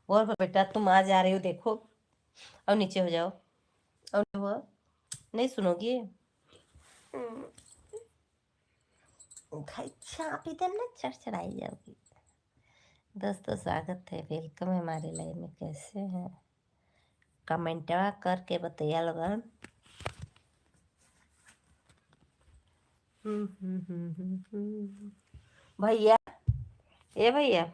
और बेटा तुम आ जा रही हो, देखो। अब नीचे हो जाओ। अब वो नहीं सुनोगी। भाई चाप इधर ना चढ़ाई जाओगी। दोस्तों स्वागत है, वेलकम है हमारे लाइव में। कैसे हैं? कमेंट करके बताइए लोगन। भैया, ए भैया,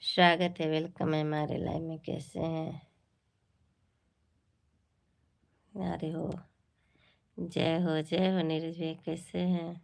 स्वागत है, वेलकम है हमारे लाइव में। कैसे हैं? अरे हो, जय हो नीरज भैया। कैसे हैं?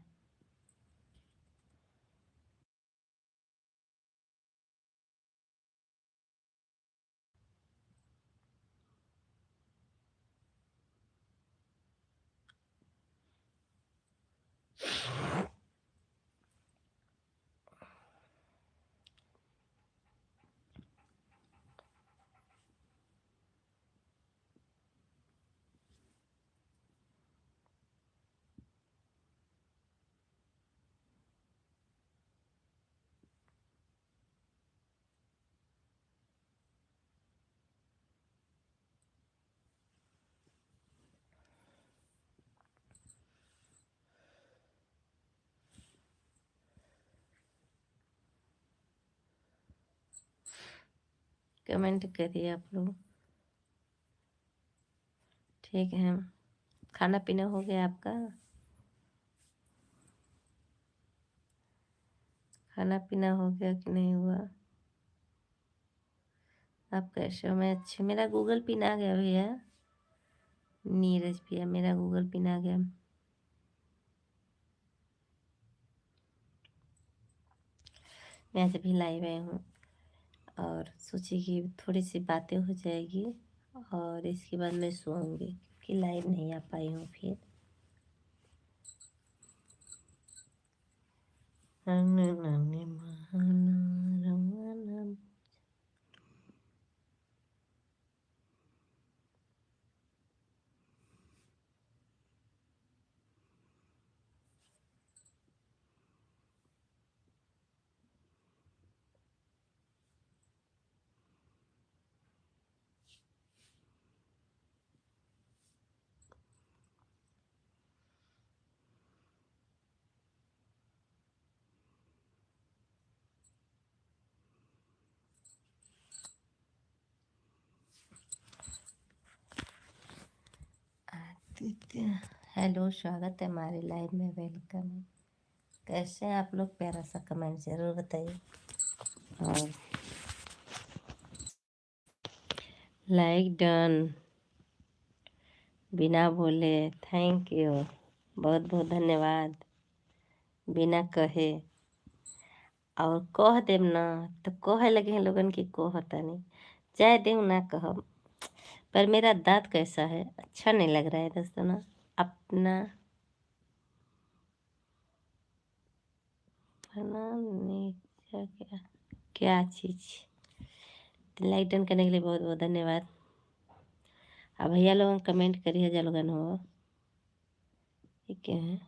कमेंट करिए आप लोग। ठीक है, खाना पीना हो गया आपका? खाना पीना हो गया कि नहीं हुआ? आप कैसे हो? मैं अच्छी। मेरा गूगल पिन आ गया भैया। नीरज भैया, मेरा गूगल पिन आ गया। मैं आज भी लाइव आई हूँ और सोची कि थोड़ी सी बातें हो जाएगी और इसके बाद मैं सोऊंगी, क्योंकि लाइव नहीं आ पाई हूँ फिर। हेलो, स्वागत है हमारे लाइव में, वेलकम है। कैसे हैं आप लोग? प्यारा सा कमेंट जरूर बताइए। और लाइक डन बिना बोले। थैंक यू, बहुत बहुत धन्यवाद। बिना कहे और कह देम ना तो कहे लगे हैं लोगन की कहता नहीं। चाहे देव ना कह, पर मेरा दांत कैसा है? अच्छा नहीं लग रहा है दोस्तों ना अपना। नहीं क्या क्या चीज़। लाइक डन करने के लिए बहुत बहुत धन्यवाद। अब भैया लोगन कमेंट करिए जा लोगन हो। ठीक है,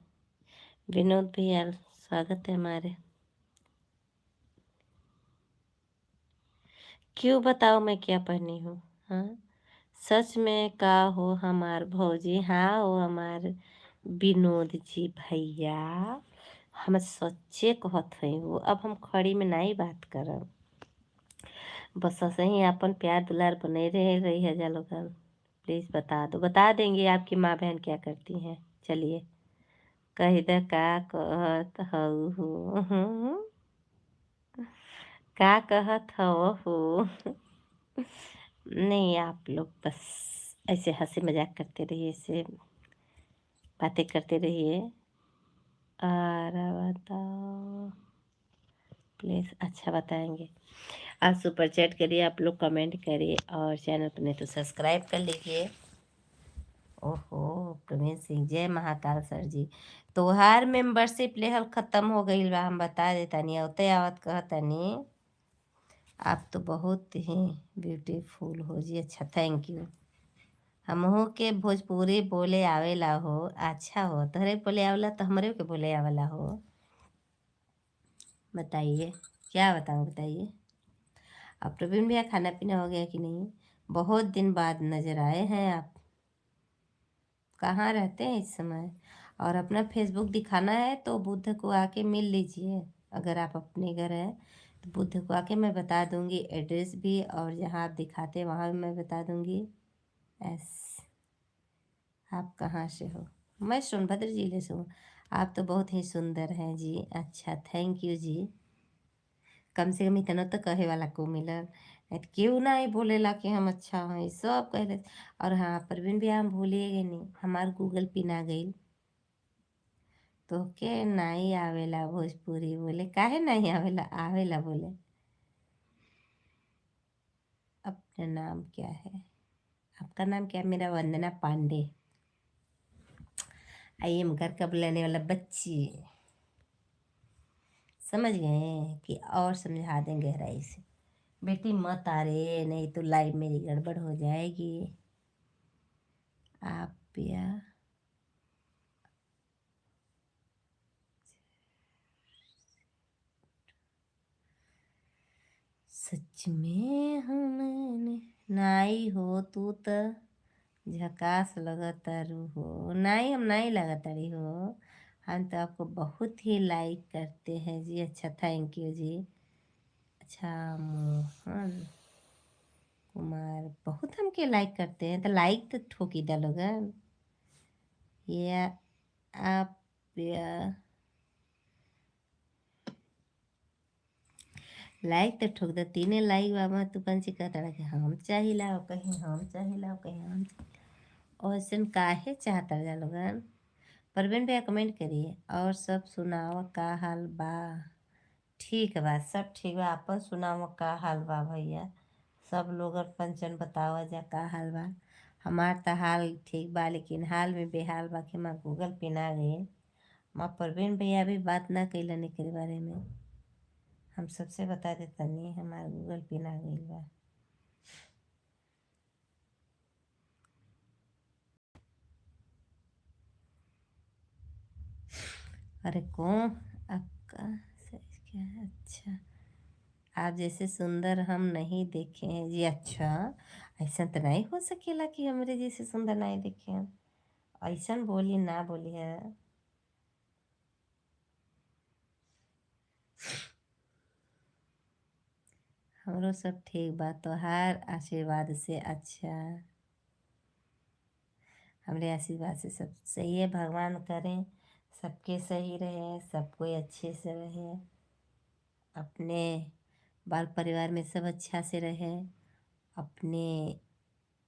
विनोद भैया स्वागत है हमारे। क्यों बताओ मैं क्या पहनी हूँ? हाँ, सच में का हो हमार भौजी। हाँ हो हमार विनोद जी भैया, हम सच्चे कहत हई हो। अब हम खड़ी में नहीं बात करब, बस ऐसे ही अपन प्यार दुलार बने रही है जा लोगन। प्लीज़ बता दो, बता देंगे आपकी माँ बहन क्या करती हैं। चलिए कही द का कहत हऊ का कहत हो। नहीं, आप लोग बस ऐसे हंसी मजाक करते रहिए, ऐसे बातें करते रहिए। और बताओ प्लीज़। अच्छा बताएंगे। आप सुपर चैट करिए, आप लोग कमेंट करिए और चैनल पर नहीं तो सब्सक्राइब कर लीजिए। ओहो, परवीन सिंह, जय महाकाल सर जी। तोहार मेंबरशिप लेवल खत्म हो गईल बा, हम बता देतानी। औते आवत कहतानी आप तो बहुत ही ब्यूटीफुल हो जी। अच्छा, थैंक यू। हमहू के भोजपुरी बोले आवेला हो। अच्छा हो, तोहरे बोले आवेला तो हमरे के बोले आवेला हो। बताइए, क्या बताऊँ, बताइए। अब प्रवीण भैया, खाना पीना हो गया कि नहीं? बहुत दिन बाद नज़र आए हैं आप। कहाँ रहते हैं इस समय? और अपना फेसबुक दिखाना है तो बुध को आके मिल लीजिए। अगर आप अपने घर हैं तो बुध को आके मैं बता दूंगी एड्रेस भी, और जहाँ आप दिखाते हैं वहाँ भी मैं बता दूंगी। एस, आप कहाँ से हो? मैं सोनभद्र जिले से हूँ। आप तो बहुत ही सुंदर हैं जी। अच्छा, थैंक यू जी। कम से कम इतना तो कहे वाला को मिलल, नहीं तो क्यों ना ही बोलेला कि हम अच्छा हैं, सब कह रहे। और हाँ प्रवीण भैया, हम भूलिएगे नहीं, हमार गूगल पिन आ गई। तो के नहीं आवेला भोजपुरी बोले? काहे नहीं आवेला? आवेला बोले। अपना नाम क्या है? आपका नाम क्या है? मेरा वंदना पांडे। आई एम घर का बुलाने वाला बच्ची। समझ गए कि और समझा दें गहराई से। बेटी मत आ रे, नहीं तो लाइव मेरी गड़बड़ हो जाएगी। आप या सच में हमने नाई हो तू तो झकास लगतारू हो। नहीं, हम नहीं लगतारी हो, हम तो आपको बहुत ही लाइक करते हैं जी। अच्छा, थैंक यू जी। अच्छा, मोहन कुमार बहुत हमके लाइक करते हैं, तो लाइक तो ठोकी डालोगन। ये आप या लाइक तो ठोक दे। तीने लाइक बाबा तू कंची कहता कि हम चाहिला, कहीं हम चाहिला, कहीं हम। और ऐसे काहे चाहता जा लोगन? परवीन भैया कमेंट करिए। और सब सुनाओ का हाल बा? ठीक बा, सब ठीक बा। आपन सुनाओ का हाल बा भैया? सब लोग पंचन बतावा जा का हाल बा। हमार तो हाल ठीक बा, लेकिन हाल में बेहाल बा कि हमार गूगल पे ना गई। माँ परवीन भैया भी बात ना कैलन एकरे बारे में। हम सबसे बता देता नहीं, हमार गूगल पे ना गई बा। अरे कौन आपका साइज क्या है? अच्छा, आप जैसे सुंदर हम नहीं देखे हैं जी। अच्छा, ऐसा तो नहीं हो सकेला कि हमरे जैसे सुंदर नहीं देखे हैं। ऐसा बोली ना बोली है। हमरो सब ठीक बा, तोहार आशीर्वाद से। अच्छा, हमरे आशीर्वाद से सब सही है। भगवान करें सबके सही रहे, सब कोई अच्छे से रहे, अपने बाल परिवार में सब अच्छा से रहे। अपने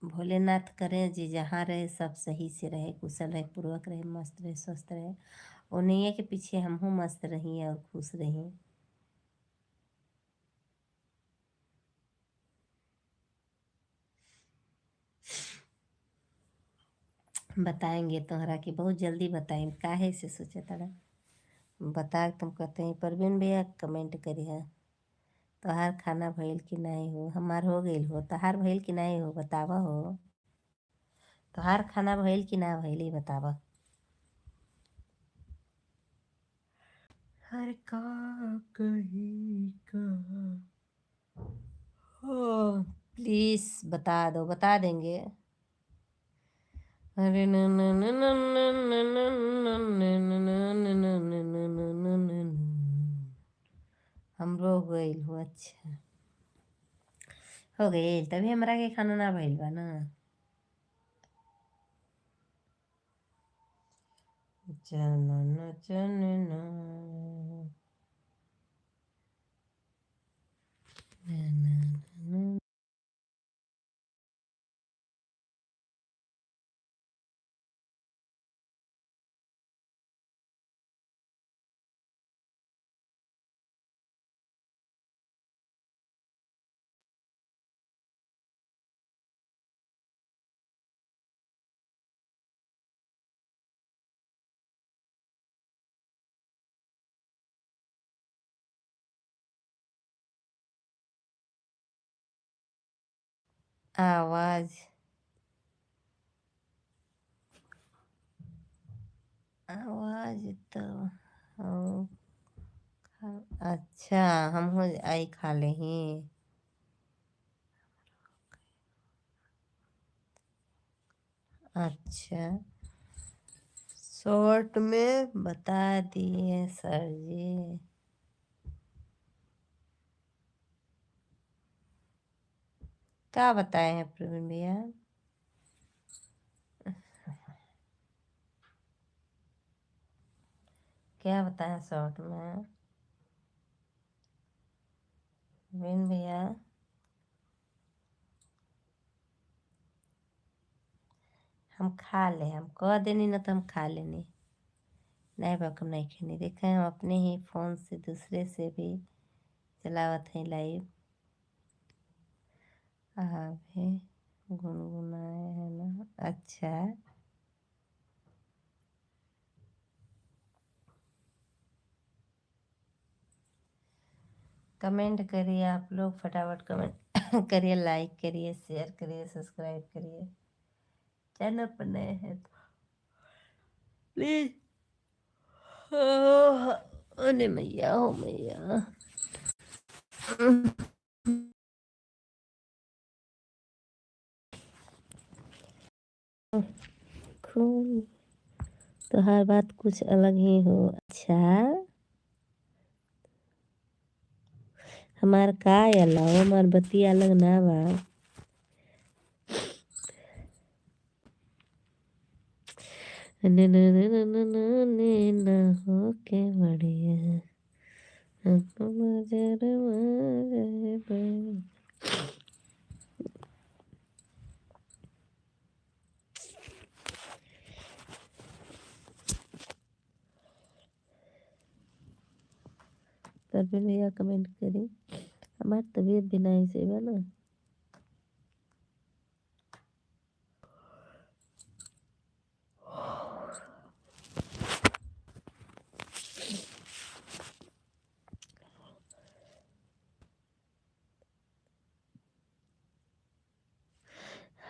भोलेनाथ करें जी जहाँ रहे सब सही से रहे, कुशल रहे, पूर्वक रहे, मस्त रहे, स्वस्थ रहे। उन्हीं के पीछे हम हूँ मस्त रही और खुश रही। बताएंगे तोहरा कि बहुत जल्दी बताएंगे, काहे से सोचे तड़ा बता। तुम कहते हैं परवीन भैया कमेंट करिए। तोहार खाना भइल कि नहीं हो? हमार हो गइल हो। तोहार भइल कि नहीं हो बतावा हो। तोहार खाना भइल कि ना भइल ई बतावा। हर का कहीं का हो, प्लीज बता दो, बता देंगे। अरे न न न न न न न न न न न न न न न न। हमरो हो गइल हो। अच्छा, हो गइल तभी हमरा के खाना ना भइल बा ना। जनन जनन आवाज आवाज तो हो। अच्छा, हम हो आई खा ले ही। अच्छा, शॉर्ट में बता दिए सर जी। क्या बताए हैं प्रवीण भैया? क्या बताया शॉर्ट में प्रवीण भैया? हम खा ले, हम कह देनी ना तो हम खा लेनी। नहीं बाक नहीं खेनी। देखें हम अपने ही फ़ोन से दूसरे से भी चलावत हैं लाइव। भी गुनगुनाए है ना। अच्छा, कमेंट करिए आप लोग, फटाफट कमेंट करिए, लाइक करिए, शेयर करिए, सब्सक्राइब करिए। चैनल पर नए हैं तो प्लीज। अरे मैया हो मैया। खून तो हर बात कुछ अलग ही हो। अच्छा, हमार का अलाव हमार बत्ती अलग ना बा। न न न न न न न न हो के बढ़िया हमको मजर मजर। पर भैया कमेंट करी। हमार तबीयत भी नहीं सही बा ना।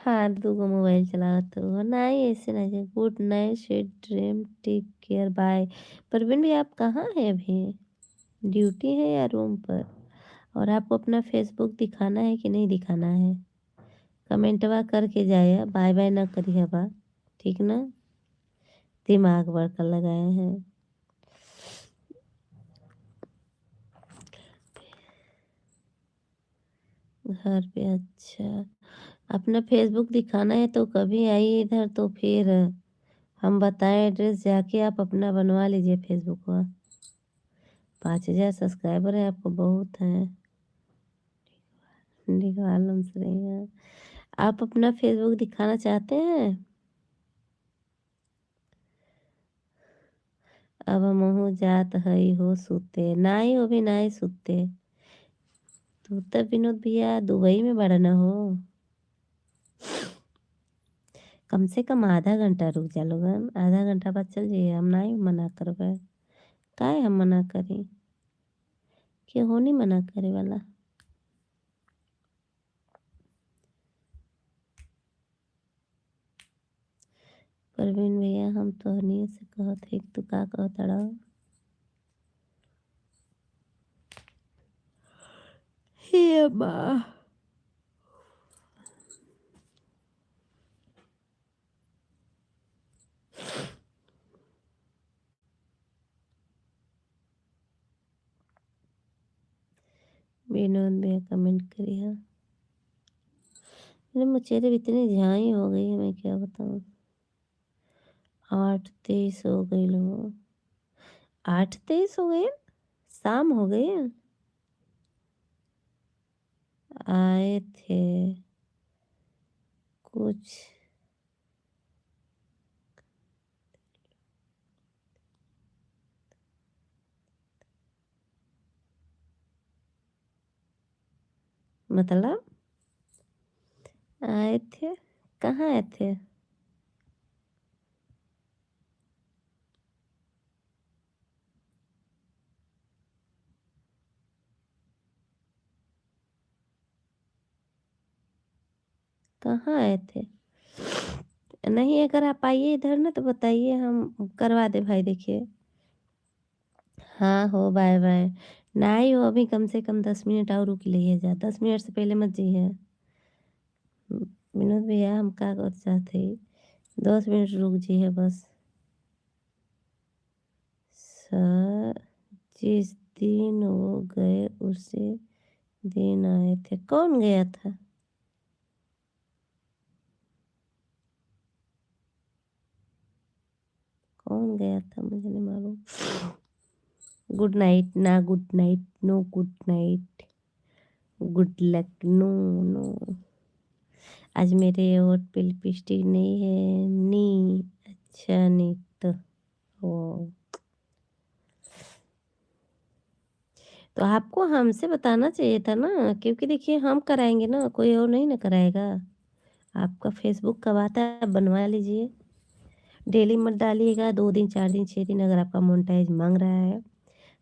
हाँ, दूगो मोबाइल चलावत हो नहीं, ऐसे नहीं। Good night, sweet dream, take care, bye. Parveen भी आप कहाँ हैं अभी? ड्यूटी है या रूम पर? और आपको अपना फेसबुक दिखाना है कि नहीं दिखाना है? कमेंटवा करके जाए, बाय बाय ना करिए बा। ठीक ना? दिमाग बड़का लगाए हैं। घर पे? अच्छा, अपना फेसबुक दिखाना है तो कभी आइए इधर, तो फिर हम बताएं एड्रेस, जाके आप अपना बनवा लीजिए फेसबुक पर। 5,000 सब्सक्राइबर है आपको, बहुत हैं। दिखवालम से नहीं है। आप अपना फेसबुक दिखाना चाहते हैं? अब हमहू जात हई हो सुते, नाई हो भी नाई सुते। तू तो विनोद भैया दुबई में बड़ा न हो। कम से कम आधा घंटा रुक जा लोगन, आधा घंटा बाद चल जाइए, हम नहीं मना करबे। काहे हम मना करी? केहू नहीं मना करे वाला। परवीन भैया हम तोहनी से कहत है, तू का कहत रहा? हे माँ, विनोद भैया कमेंट करी है। मेरे मुचेरे भी इतनी झाई हो गई है, मैं क्या बताऊँ। 8:23 हो गई लोग। 8:23 हो गए, शाम हो गई। आए थे कुछ मतलब आए थे, कहाँ आए थे? कहाँ आए थे? नहीं, अगर आप आइए इधर ना तो बताइए, हम करवा दे भाई, देखिए। हाँ हो, बाय बाय। ना ही हो अभी, कम से कम 10 मिनट और रुक लिए जा, 10 मिनट से पहले मत जाइए। विनोद भैया, हम का कर चाहते, 10 मिनट रुक जाइए बस। सर, जिस दिन वो गए उसी दिन आए थे। कौन गया था? कौन गया था मुझे नहीं मालूम। गुड नाइट ना, good night, no good night, good luck, no no. आज मेरे होठ पे लिपस्टिक नहीं है नी। अच्छा, नहीं तो ओ, तो आपको हमसे बताना चाहिए था ना, क्योंकि देखिए हम कराएंगे ना, कोई और नहीं ना कराएगा। आपका फेसबुक कब आता है, बनवा लीजिए। डेली मत डालिएगा, 2 दिन 4 दिन 6 दिन, अगर आपका मोनेटाइज मांग रहा है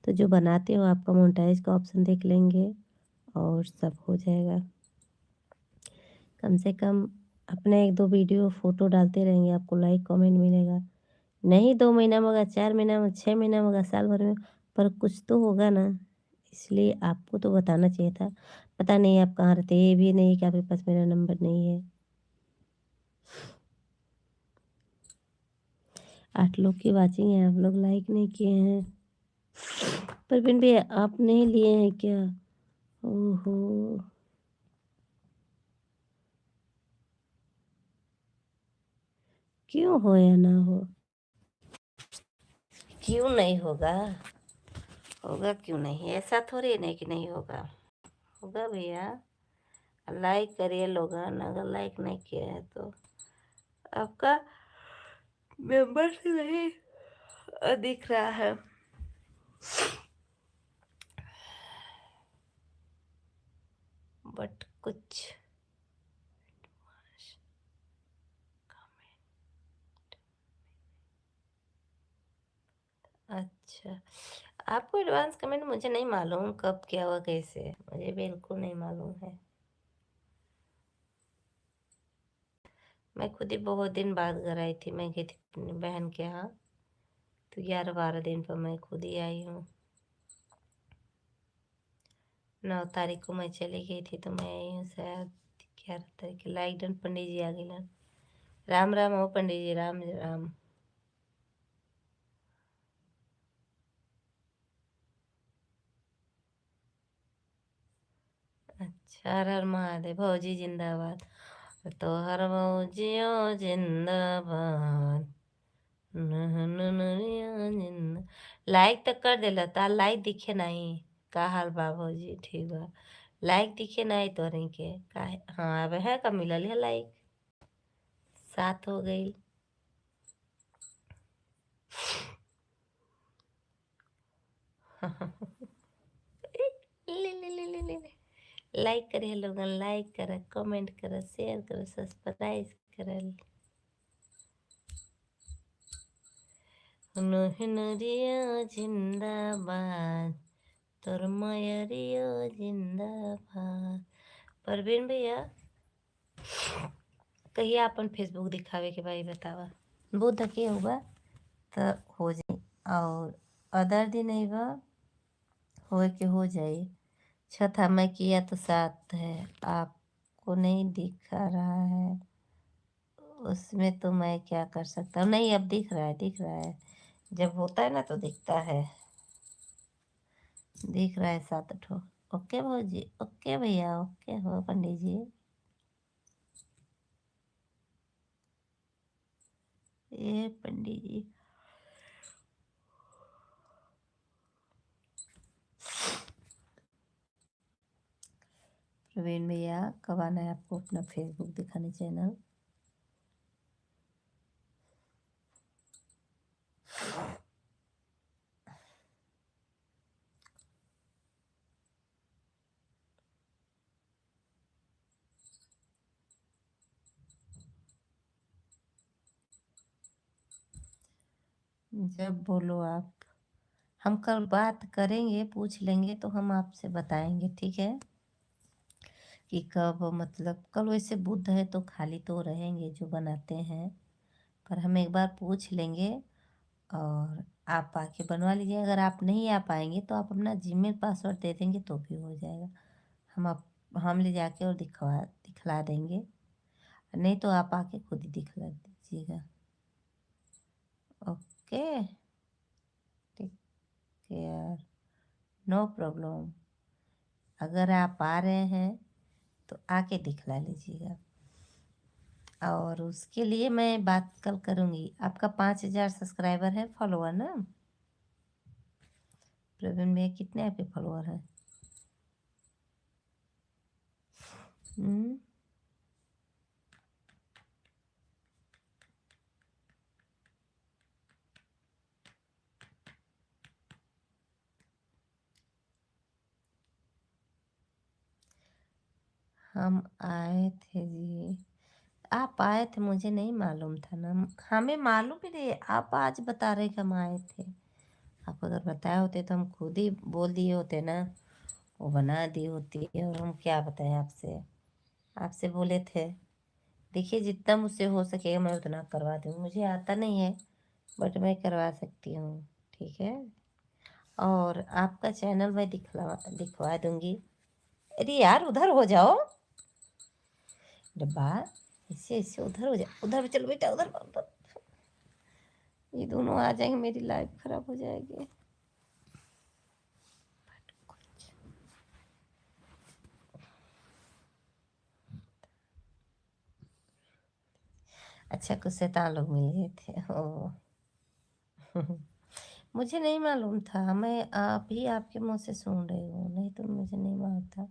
तो जो बनाते हो आपका मोनेटाइज का ऑप्शन देख लेंगे और सब हो जाएगा। कम से कम अपने 1-2 वीडियो फ़ोटो डालते रहेंगे, आपको लाइक कमेंट मिलेगा। नहीं 2 महीना में होगा, 4 महीना में, 6 महीना में होगा, साल भर में, पर कुछ तो होगा ना। इसलिए आपको तो बताना चाहिए था। पता नहीं आप कहाँ रहते, ये भी नहीं कि आपके पास मेरा नंबर नहीं है। 8 लोग की वॉचिंग है, आप लोग लाइक नहीं किए हैं। परवीन भैया, आप नहीं लिए हैं क्या? ओहो! क्यों हो या ना हो? क्यों नहीं होगा? होगा क्यों नहीं? ऐसा थोड़ी नहीं कि नहीं होगा। होगा भैया। लाइक करिए लोगन, अगर लाइक नहीं किए हैं तो आपका मेंबर से नहीं दिख रहा है। बट कुछ अच्छा, आपको एडवांस कमेंट मुझे नहीं मालूम कब क्या हुआ कैसे, मुझे बिल्कुल नहीं मालूम है। मैं खुद ही बहुत दिन बाद घर आई थी, मैं गई थी अपनी बहन के यहाँ, तो 11-12 दिन पर मैं खुद ही आई हूँ। 9 तारीख को मैं चली गई थी, तो मैं आई हूँ शायद 11 तारीख के। लाइक डन, पंडित जी आ गए। राम राम हो पंडित जी, राम राम। अच्छा, हर हर महादेव भौजी जिंदाबाद। तो हर भौजियो जिंदाबाद। जिंदा, लाइक तो कर देला, तार लाइक दिखे नहीं। का हाल बा भौजी? ठीक बा। लाइक दिखे नहीं तोरे के काहे? हाँ, अब है का मिलल है लाइक, 7 हो गई। ले ले ले ले ले ले। लाइक करे लोगन, लाइक करे, कमेंट करे, शेयर करे, सब्सक्राइब करे। हुनरिया जिंदाबाद, तोर मयरियो जिंदाबाद। परवीन भैया, कहिए अपन फेसबुक दिखावे के भाई बतावा। बुध के हुआ तो हो जाए, और अदर दिन अइबा होए के हो जाए। छठा मैं किया तो 7 है, आपको नहीं दिख रहा है उसमें, तो मैं क्या कर सकता हूँ? नहीं, अब दिख रहा है, दिख रहा है। जब होता है ना तो दिखता है। दिख रहा है 7 ठो। ओके भौजी, ओके भैया, ओके हो पंडित जी। ये पंडित जी, प्रवीण भैया, कब आना है आपको अपना फेसबुक दिखाने चैनल? जब बोलो आप। हम कल बात करेंगे, पूछ लेंगे तो हम आपसे बताएंगे, ठीक है? कि कब मतलब कल वैसे बुध है तो खाली तो रहेंगे जो बनाते हैं, पर हम एक बार पूछ लेंगे और आप आके बनवा लीजिए। अगर आप नहीं आ पाएंगे तो आप अपना जीमेल पासवर्ड दे देंगे तो भी हो जाएगा। हम ले जाके और दिखला देंगे, नहीं तो आप आके खुद ही दिखला दीजिएगा। Okay, take care, no problem. अगर आप आ रहे हैं तो आके दिखला लीजिएगा। और उसके लिए मैं बात कल करूँगी। आपका 5,000 सब्सक्राइबर है, फॉलोअर ना? प्रवीण भैया कितने आपके फॉलोअर हैं? हम्म, हम आए थे जी। आप आए थे, मुझे नहीं मालूम था ना। हमें मालूम ही नहीं, आप आज बता रहे कि हम आए थे। आप अगर बताए होते तो हम खुद ही बोल दिए होते ना, वो बना दी होती। और हम क्या बताएं आपसे, आपसे बोले थे। देखिए जितना मुझसे हो सकेगा मैं उतना करवा दूँगी। मुझे आता नहीं है बट मैं करवा सकती हूँ, ठीक है। और आपका चैनल मैं दिखवा दूँगी। अरे यार उधर हो जाओ, डब्बा ऐसे ऐसे उधर हो जाओ, उधर चलो बेटा, उधर उधर। ये दोनों आ जाएंगे, मेरी लाइफ खराब हो जाएगी। अच्छा कुछ शैतान लोग मिल गए थे ओ। मुझे नहीं मालूम था, मैं आप ही आपके मुंह से सुन रही हूँ, नहीं तो मुझे नहीं मालूम था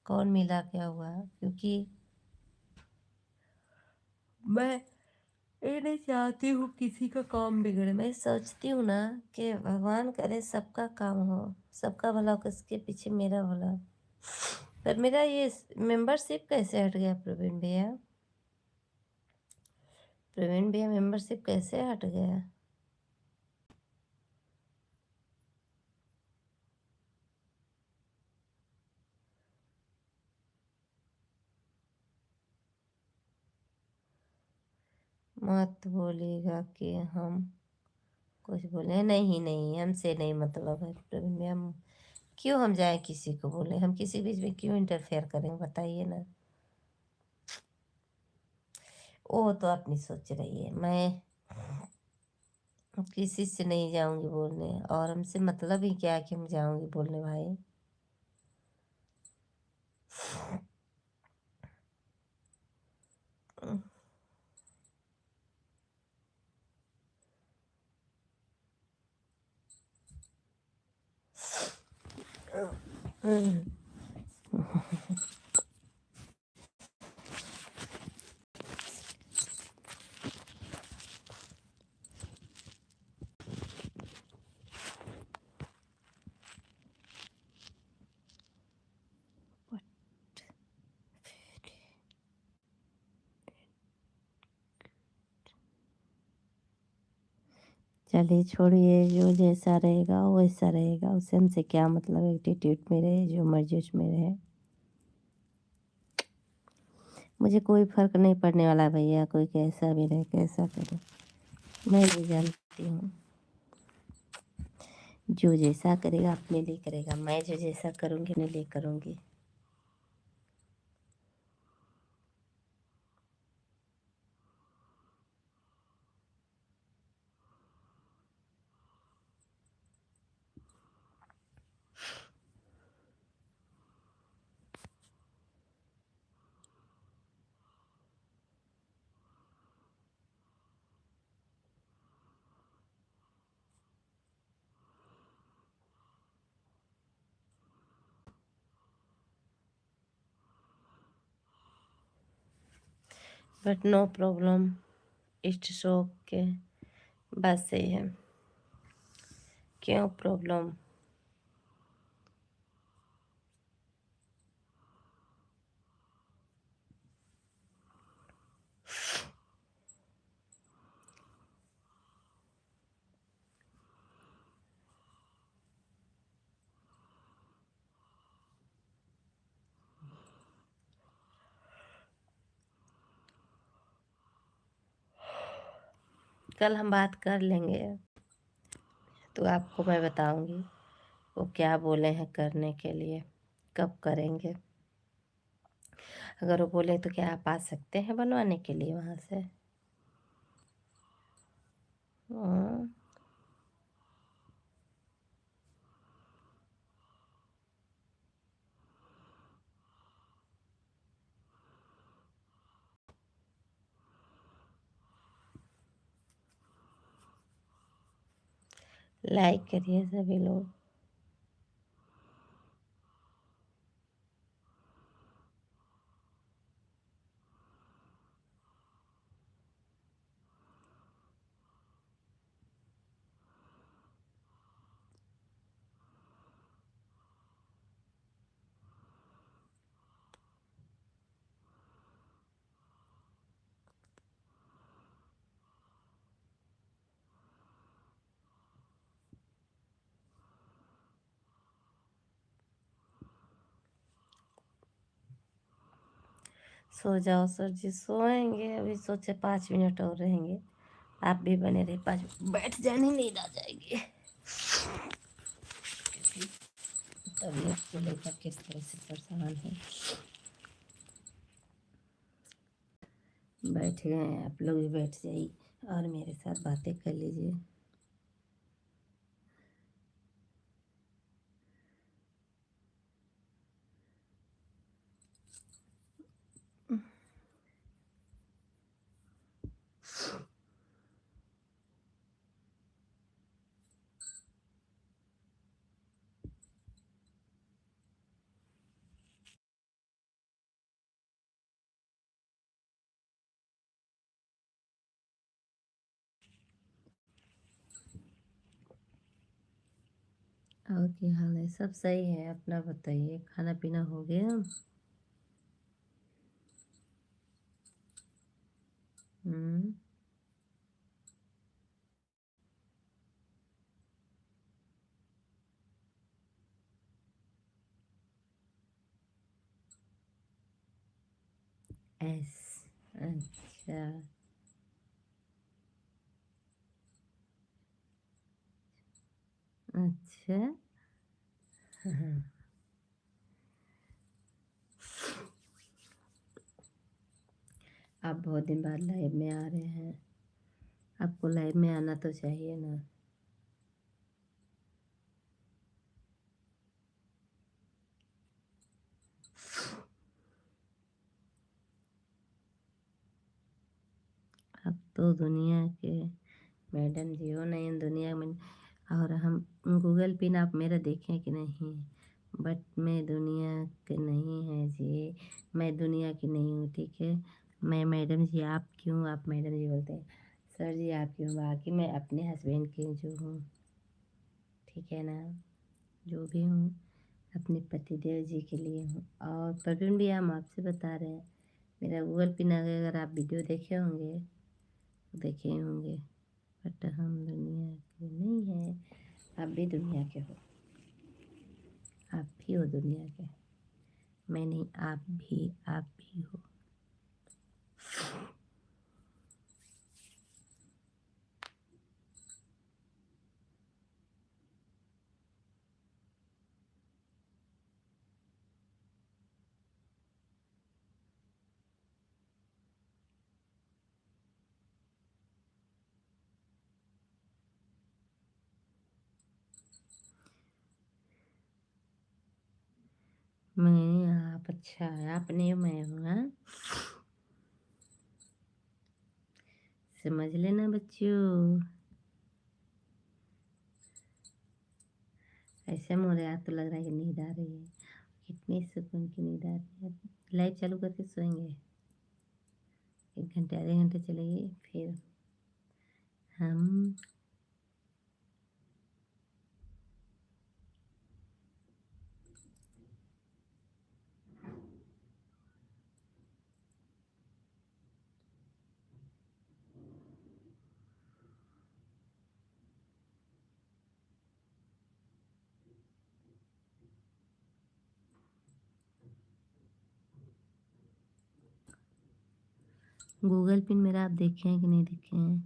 कौन मिला क्या हुआ। क्योंकि मैं ये नहीं चाहती हूँ किसी का काम बिगड़े। मैं सोचती हूँ ना कि भगवान करे सबका काम हो, सबका भला हो, किसके पीछे मेरा भला। पर मेरा ये मेंबरशिप कैसे हट गया प्रवीण भैया? प्रवीण भैया मेंबरशिप कैसे हट गया? मत बोलिएगा कि हम कुछ बोले। नहीं नहीं, हमसे नहीं मतलब है प्रवीण भैया। हम क्यों हम जाए किसी को बोले, हम किसी बीच में क्यों इंटरफेयर करेंगे बताइए ना। वो तो अपनी सोच रही है, मैं किसी से नहीं जाऊंगी बोलने। और हमसे मतलब ही क्या है कि हम जाऊंगी बोलने भाई। चलिए छोड़िए, जो जैसा रहेगा वो वैसा रहेगा, उससे हमसे क्या मतलब। एटीट्यूड में रहे, जो मर्जी उसमें रहे, मुझे कोई फर्क नहीं पड़ने वाला भैया। कोई कैसा भी रहे, कैसा करे, मैं नहीं जानती हूँ। जो जैसा करेगा अपने लिए करेगा, मैं जो जैसा करूँगी अपने लिए करूँगी। But no problem, it's okay. बस सही है, क्यों प्रॉब्लम। कल हम बात कर लेंगे, तो आपको मैं बताऊंगी वो क्या बोले हैं करने के लिए, कब करेंगे। अगर वो बोले तो क्या आप आ सकते हैं बनवाने के लिए वहाँ से? हाँ, लाइक करिए सभी लोग। सो जाओ सर जी, सोएंगे। अभी सोचे 5 मिनट और रहेंगे। आप भी बने रहे, 5 मिनट बैठ जाने, नींद आ जाएगी। तबीयत को लेकर किस तरह से परेशान है। बैठ गए हैं, आप लोग भी बैठ जाइए और मेरे साथ बातें कर लीजिए। और क्या हाल है? सब सही है, अपना बताइए। खाना पीना हो गया? हम्म। एस, अच्छा। अच्छा। हाँ। आप बहुत दिन बाद लाइव में आ रहे हैं, आपको लाइव में आना तो चाहिए ना। अब तो दुनिया के मैडम जी हो, नहीं दुनिया में। और हम गूगल पिन आप मेरा देखें कि नहीं, बट मैं दुनिया के नहीं है जी, मैं दुनिया की नहीं हूँ, ठीक है। मैं मैडम जी, आप क्यों आप मैडम जी बोलते हैं? सर जी आप क्यों? बाकी मैं अपने हस्बैंड की जो हूँ, ठीक है ना, जो भी हूँ अपने पतिदेव जी के लिए हूँ। और परवीन भी हम आपसे बता रहे हैं, मेरा गूगल पिन अगर आप वीडियो देखे होंगे तो देखे होंगे, बट हम दुनिया के नहीं हैं। आप भी दुनिया के हो, आप भी हो दुनिया के। मैं नहीं, आप भी हो। मैं, आप, अच्छा है, आप नहीं मैं हूँ, हाँ। समझ लेना बच्चों। ऐसे मोरे आज तो लग रहा है कि नींद आ रही है। कितनी सुकून की नींद आ रही है। लाइट चालू करके सोएंगे, 1 घंटे आधे घंटे चलेगी, फिर हम। गूगल पिन मेरा आप देखे हैं कि नहीं देखे हैं?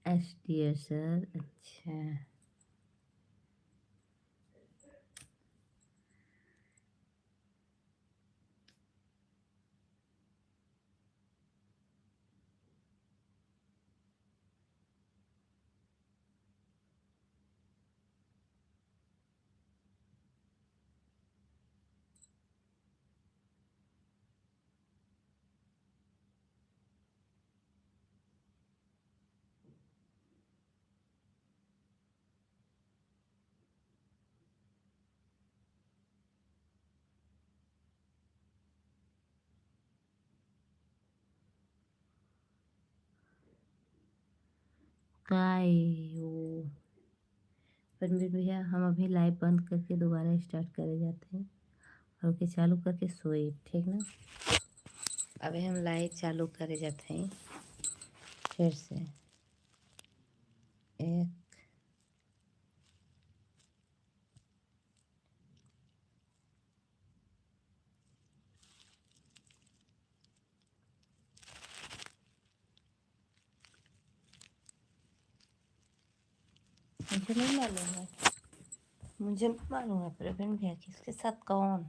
एसटीएस सर, अच्छा। कायो रणवीर भैया, हम अभी लाइव बंद करके दोबारा स्टार्ट करे जाते हैं और ओके चालू करके सोए, ठीक ना। अभी हम लाइव चालू करे जाते हैं फिर से। एक मुझे नहीं मालूम है, मुझे नहीं मालूम है प्रवीण भैया किसके साथ कौन।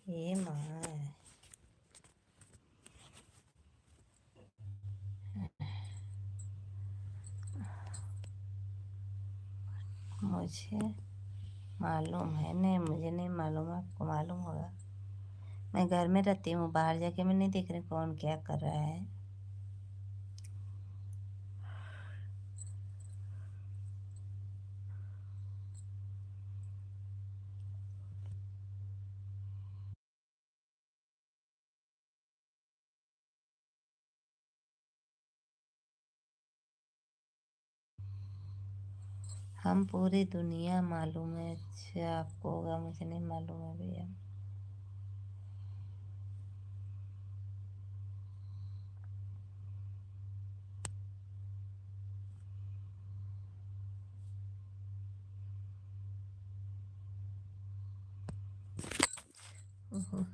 ये माँ मुझे मालूम है नहीं, मुझे नहीं मालूम, आपको मालूम होगा। मैं घर में रहती हूँ, बाहर जाके मैं नहीं देख रही कौन क्या कर रहा है। हम पूरी दुनिया मालूम है, अच्छा आपको होगा, मुझे नहीं मालूम है भैया। ओहो,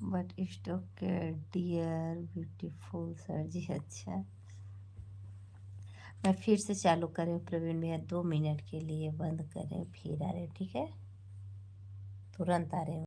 but stock dear beautiful sir ji, अच्छा। मैं फिर से चालू करें प्रवीण भैया, 2 मिनट के लिए बंद करें फिर आ रहे, ठीक है, तुरंत आ रहे।